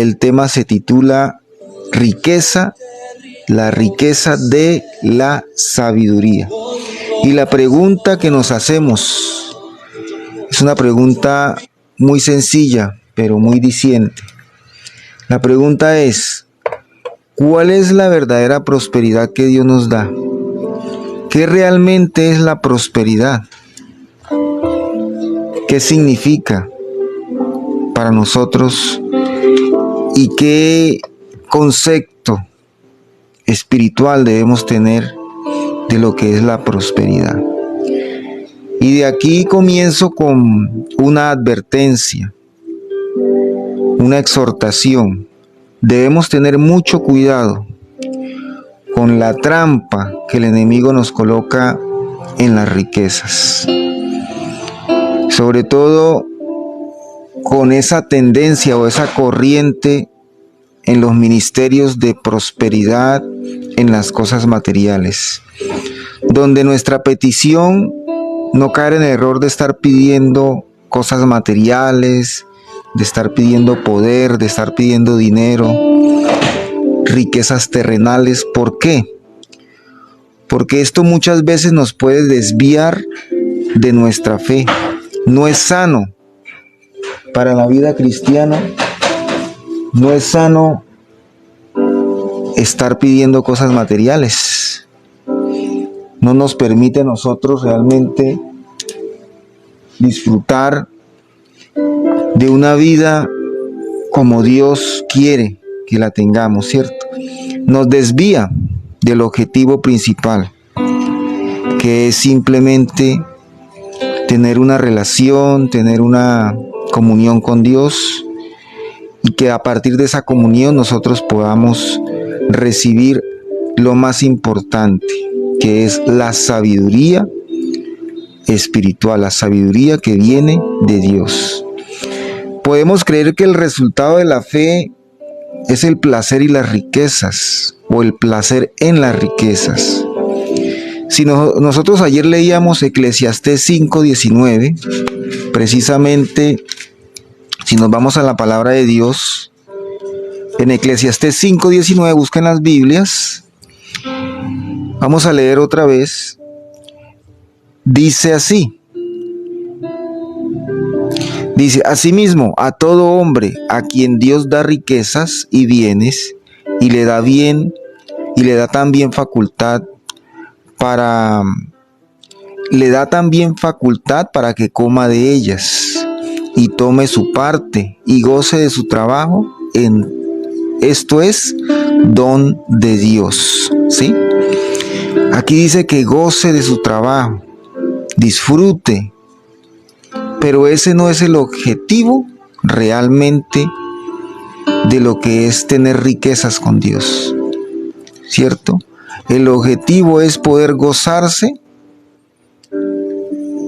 El tema se titula Riqueza, la riqueza de la sabiduría. Y la pregunta que nos hacemos es una pregunta muy sencilla, pero muy diciente. La pregunta es, ¿cuál es la verdadera prosperidad que Dios nos da? ¿Qué realmente es la prosperidad? ¿Qué significa para nosotros? ¿Y qué concepto espiritual debemos tener de lo que es la prosperidad? Y de aquí comienzo con una advertencia, una exhortación. Debemos tener mucho cuidado con la trampa que el enemigo nos coloca en las riquezas. Sobre todo con esa tendencia o esa corriente en los ministerios de prosperidad en las cosas materiales, donde nuestra petición no caer en el error de estar pidiendo cosas materiales, de estar pidiendo poder, de estar pidiendo dinero, riquezas terrenales. ¿Por qué? Porque esto muchas veces nos puede desviar de nuestra fe. No es sano para la vida cristiana, no es sano estar pidiendo cosas materiales. No nos permite a nosotros realmente disfrutar de una vida como Dios quiere que la tengamos, ¿cierto? Nos desvía del objetivo principal, que es simplemente tener una relación, tener una comunión con Dios, y que a partir de esa comunión nosotros podamos recibir lo más importante, que es la sabiduría espiritual, la sabiduría que viene de Dios. Podemos creer que el resultado de la fe es el placer y las riquezas, o el placer en las riquezas. Si nosotros ayer leíamos Eclesiastés 5:19, precisamente, si nos vamos a la palabra de Dios, en Eclesiastés 5:19, busquen las Biblias, vamos a leer otra vez, dice así, dice, asimismo, a todo hombre a quien Dios da riquezas y bienes, y le da también facultad para que coma de ellas y tome su parte y goce de su trabajo, esto es don de Dios, ¿sí? Aquí dice que goce de su trabajo, disfrute, pero ese no es el objetivo realmente de lo que es tener riquezas con Dios, ¿cierto? El objetivo es poder gozarse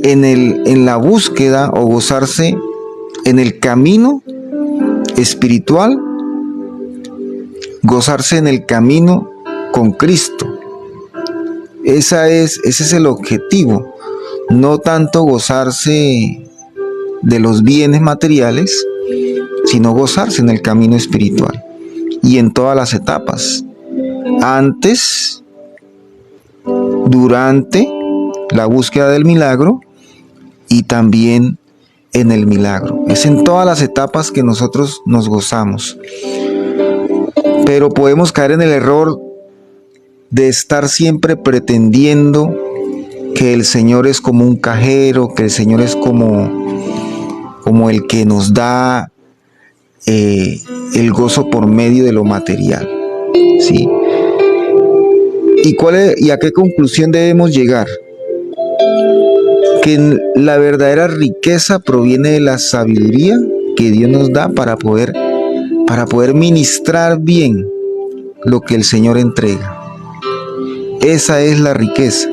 en la búsqueda, o gozarse en el camino espiritual, gozarse en el camino con Cristo. Ese es el objetivo, no tanto gozarse de los bienes materiales, sino gozarse en el camino espiritual y en todas las etapas, antes, durante la búsqueda del milagro y también en el milagro. Es en todas las etapas que nosotros nos gozamos. Pero podemos caer en el error de estar siempre pretendiendo que el Señor es como un cajero, que el Señor es como el que nos da el gozo por medio de lo material, ¿sí? ¿Y a qué conclusión debemos llegar? Que la verdadera riqueza proviene de la sabiduría que Dios nos da para poder ministrar bien lo que el Señor entrega. Esa es la riqueza.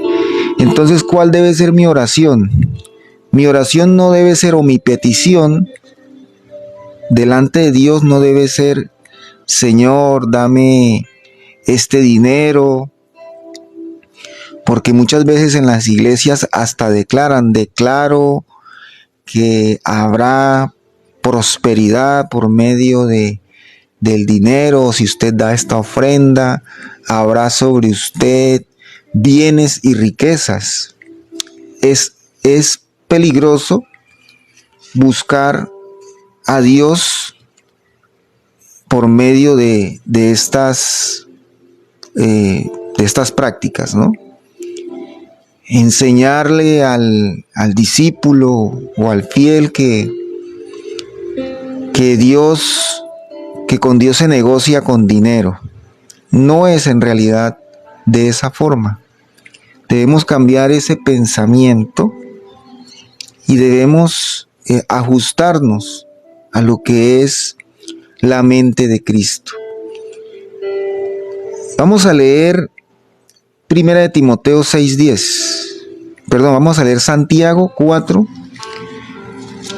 Entonces, ¿cuál debe ser mi oración? Mi oración no debe ser, o mi petición delante de Dios no debe ser, Señor, dame este dinero, porque muchas veces en las iglesias hasta declaro que habrá prosperidad por medio de del dinero, si usted da esta ofrenda, habrá sobre usted bienes y riquezas. Es peligroso buscar a Dios por medio de estas prácticas, ¿no? Enseñarle al discípulo o al fiel que con Dios se negocia con dinero. No es en realidad de esa forma. Debemos cambiar ese pensamiento y debemos ajustarnos a lo que es la mente de Cristo. Vamos a leer 1 de Timoteo 6:10. Perdón, vamos a leer Santiago 4,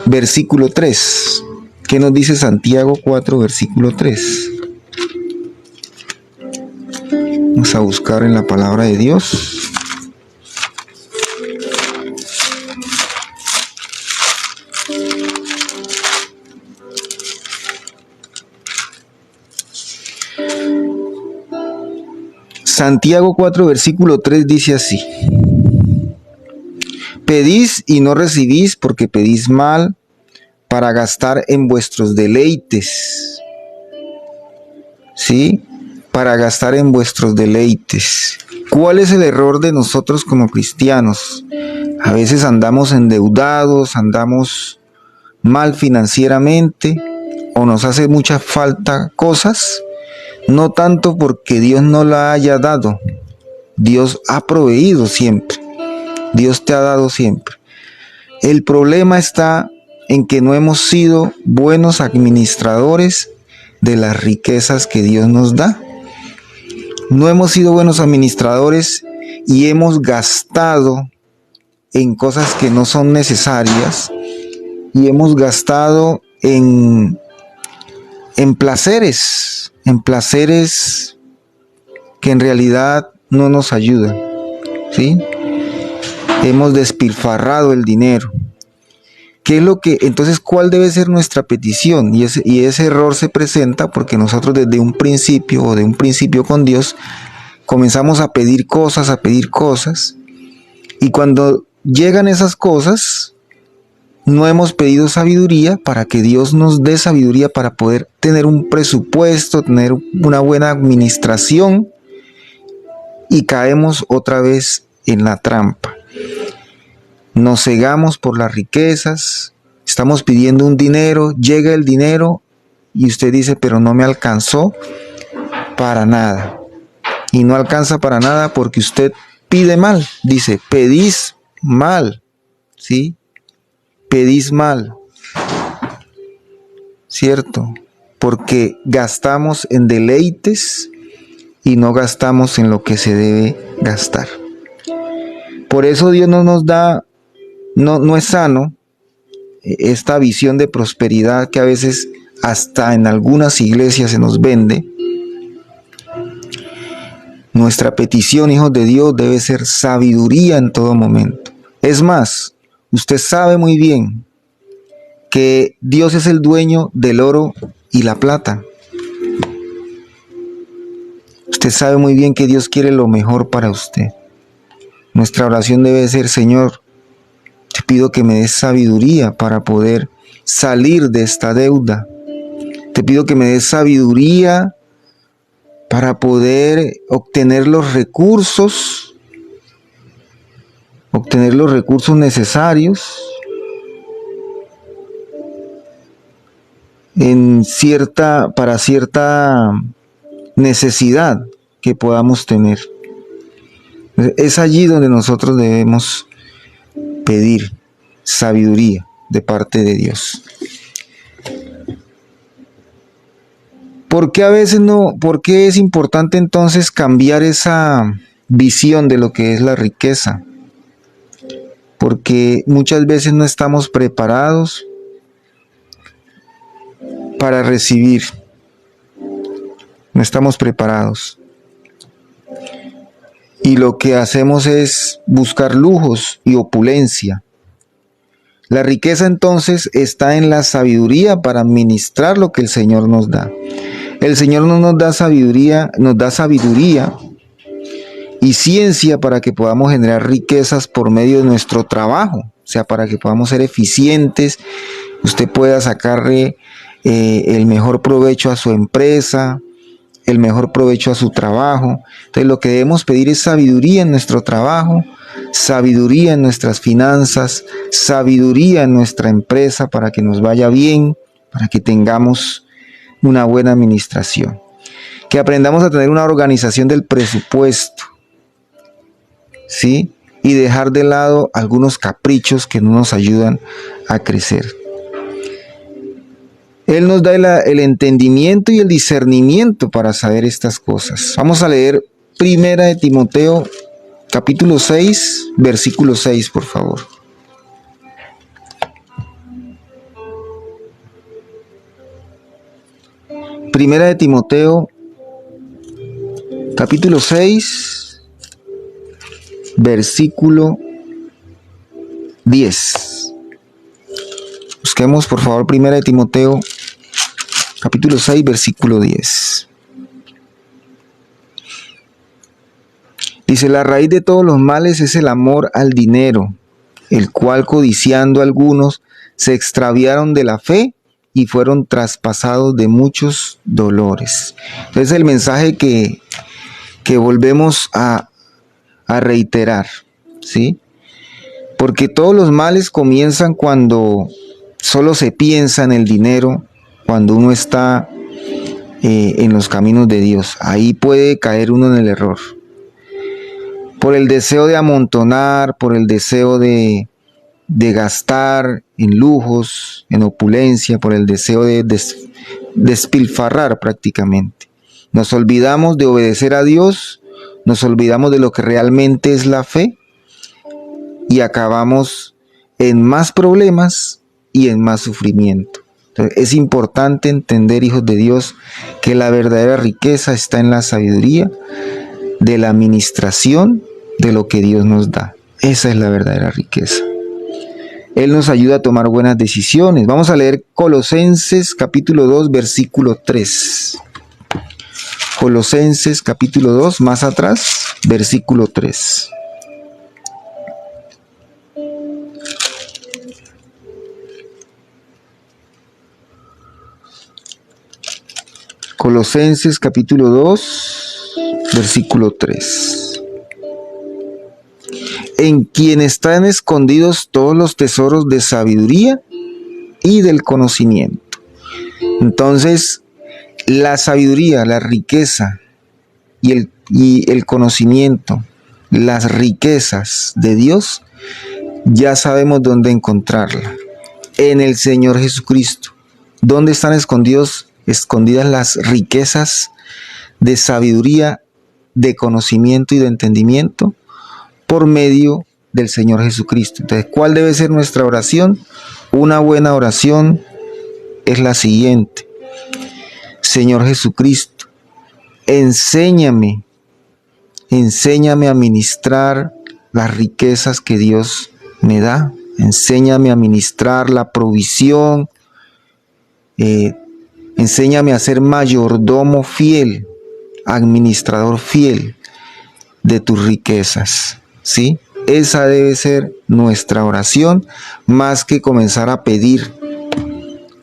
versículo 3. ¿Qué nos dice Santiago 4, versículo 3? Vamos a buscar en la palabra de Dios. Santiago 4, versículo 3 dice así: Pedís y no recibís porque pedís mal para gastar en vuestros deleites. ¿Sí? Para gastar en vuestros deleites. ¿Cuál es el error de nosotros como cristianos? A veces andamos endeudados, andamos mal financieramente o nos hace mucha falta cosas. No tanto porque Dios no la haya dado. Dios ha proveído siempre. Dios te ha dado siempre. El problema está en que no hemos sido buenos administradores de las riquezas que Dios nos da. No hemos sido buenos administradores y hemos gastado en cosas que no son necesarias y hemos gastado en placeres que en realidad no nos ayudan, ¿sí? Hemos despilfarrado el dinero. ¿Qué es lo que, entonces, cuál debe ser nuestra petición? Y ese error se presenta porque nosotros desde un principio o de un principio con Dios comenzamos a pedir cosas, y cuando llegan esas cosas, no hemos pedido sabiduría para que Dios nos dé sabiduría para poder tener un presupuesto, tener una buena administración, y caemos otra vez en la trampa. Nos cegamos por las riquezas, estamos pidiendo un dinero, llega el dinero y usted dice, pero no me alcanzó para nada. Y no alcanza para nada porque usted pide mal, dice, pedís mal, ¿sí? Pedís mal, ¿cierto? Porque gastamos en deleites y no gastamos en lo que se debe gastar. Por eso Dios no nos da, no es sano esta visión de prosperidad que a veces hasta en algunas iglesias se nos vende. Nuestra petición, hijos de Dios, debe ser sabiduría en todo momento. Es más, usted sabe muy bien que Dios es el dueño del oro y la plata. Usted sabe muy bien que Dios quiere lo mejor para usted. Nuestra oración debe ser, Señor, te pido que me des sabiduría para poder salir de esta deuda. Te pido que me des sabiduría para poder obtener los recursos necesarios para cierta necesidad que podamos tener. Es allí donde nosotros debemos pedir sabiduría de parte de Dios. ¿Por qué es importante entonces cambiar esa visión de lo que es la riqueza? Porque muchas veces no estamos preparados para recibir. No estamos preparados. Y lo que hacemos es buscar lujos y opulencia. La riqueza entonces está en la sabiduría para administrar lo que el Señor nos da. El Señor no nos da sabiduría y ciencia para que podamos generar riquezas por medio de nuestro trabajo, o sea, para que podamos ser eficientes, usted pueda sacarle el mejor provecho a su empresa, el mejor provecho a su trabajo. Entonces lo que debemos pedir es sabiduría en nuestro trabajo, sabiduría en nuestras finanzas, sabiduría en nuestra empresa para que nos vaya bien, para que tengamos una buena administración. Que aprendamos a tener una organización del presupuesto, ¿sí? Y dejar de lado algunos caprichos que no nos ayudan a crecer. Él nos da el entendimiento y el discernimiento para saber estas cosas. Vamos a leer Primera de Timoteo, capítulo 6, versículo 6, por favor. Primera de Timoteo, capítulo 6, versículo 10. Busquemos, por favor, Primera de Timoteo, capítulo 6, versículo 10. Dice, la raíz de todos los males es el amor al dinero, el cual codiciando algunos se extraviaron de la fe y fueron traspasados de muchos dolores. Entonces el mensaje que volvemos a reiterar, ¿sí? Porque todos los males comienzan cuando solo se piensa en el dinero, cuando uno está en los caminos de Dios. Ahí puede caer uno en el error. Por el deseo de amontonar, por el deseo de gastar en lujos, en opulencia, por el deseo de despilfarrar prácticamente. Nos olvidamos de obedecer a Dios, nos olvidamos de lo que realmente es la fe y acabamos en más problemas y en más sufrimiento. Entonces, es importante entender, hijos de Dios, que la verdadera riqueza está en la sabiduría de la administración de lo que Dios nos da. Esa es la verdadera riqueza. Él nos ayuda a tomar buenas decisiones. Vamos a leer Colosenses capítulo 2, versículo 3. Colosenses capítulo 2, más atrás, versículo 3. Colosenses capítulo 2, versículo 3. En quien están escondidos todos los tesoros de sabiduría y del conocimiento. Entonces, la sabiduría, la riqueza y el conocimiento, las riquezas de Dios, ya sabemos dónde encontrarla. En el Señor Jesucristo. ¿Dónde están escondidas las riquezas de sabiduría, de conocimiento y de entendimiento? Por medio del Señor Jesucristo. Entonces, ¿cuál debe ser nuestra oración? Una buena oración es la siguiente. Señor Jesucristo, enséñame a ministrar las riquezas que Dios me da. Enséñame a ministrar la provisión. Enséñame a ser mayordomo fiel, administrador fiel de tus riquezas. ¿Sí? Esa debe ser nuestra oración, más que comenzar a pedir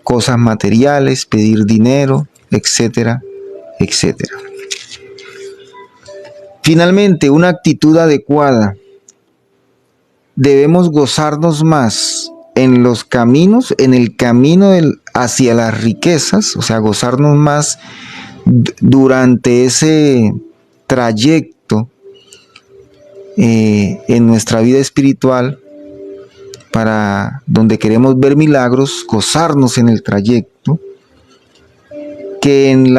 cosas materiales, pedir dinero, etcétera, etcétera. Finalmente, una actitud adecuada. Debemos gozarnos más en los caminos, en el camino hacia las riquezas, o sea, gozarnos más durante ese trayecto en nuestra vida espiritual, para donde queremos ver milagros, gozarnos en el trayecto, que en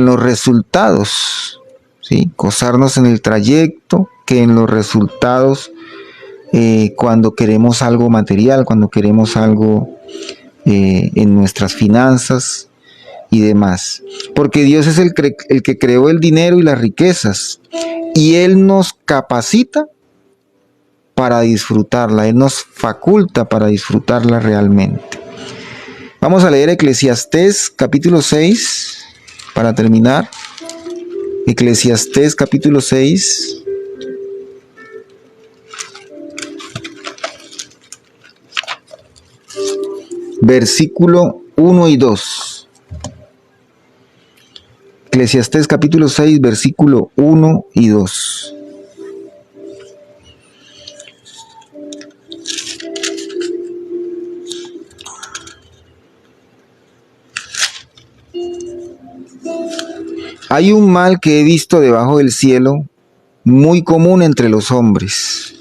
los resultados, ¿sí? Gozarnos en el trayecto, que en los resultados, cuando queremos algo material, cuando queremos algo en nuestras finanzas y demás. Porque Dios es el que creó el dinero y las riquezas, y Él nos capacita para disfrutarla, Él nos faculta para disfrutarla realmente. Vamos a leer Eclesiastés capítulo 6, para terminar, Eclesiastés capítulo 6, versículo 1 y 2. Eclesiastés capítulo 6, versículo 1 y 2. Hay un mal que he visto debajo del cielo, muy común entre los hombres,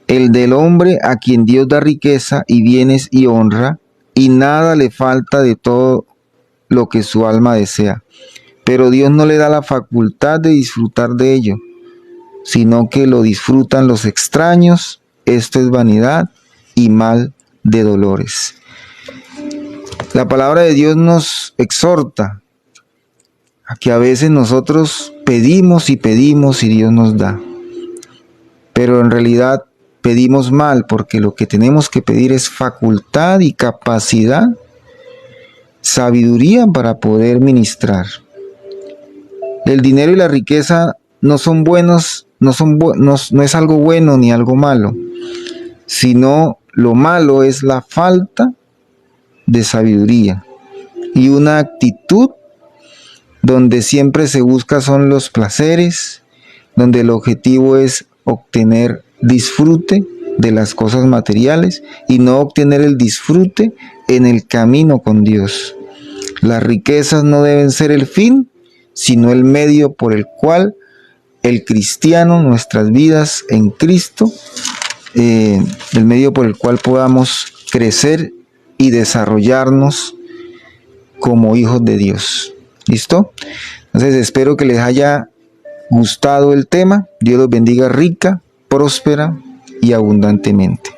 el del hombre a quien Dios da riqueza y bienes y honra, y nada le falta de todo lo que su alma desea. Pero Dios no le da la facultad de disfrutar de ello, sino que lo disfrutan los extraños. Esto es vanidad y mal de dolores. La palabra de Dios nos exhorta a que a veces nosotros pedimos y pedimos y Dios nos da. Pero en realidad pedimos mal, porque lo que tenemos que pedir es facultad y capacidad, sabiduría para poder ministrar. El dinero y la riqueza no son buenos, no es algo bueno ni algo malo, sino lo malo es la falta de sabiduría y una actitud donde siempre se busca son los placeres, donde el objetivo es obtener disfrute de las cosas materiales y no obtener el disfrute en el camino con Dios. Las riquezas no deben ser el fin, sino el medio por el cual el cristiano, nuestras vidas en Cristo, el medio por el cual podamos crecer y desarrollarnos como hijos de Dios. ¿Listo? Entonces espero que les haya gustado el tema. Dios los bendiga rica, próspera y abundantemente.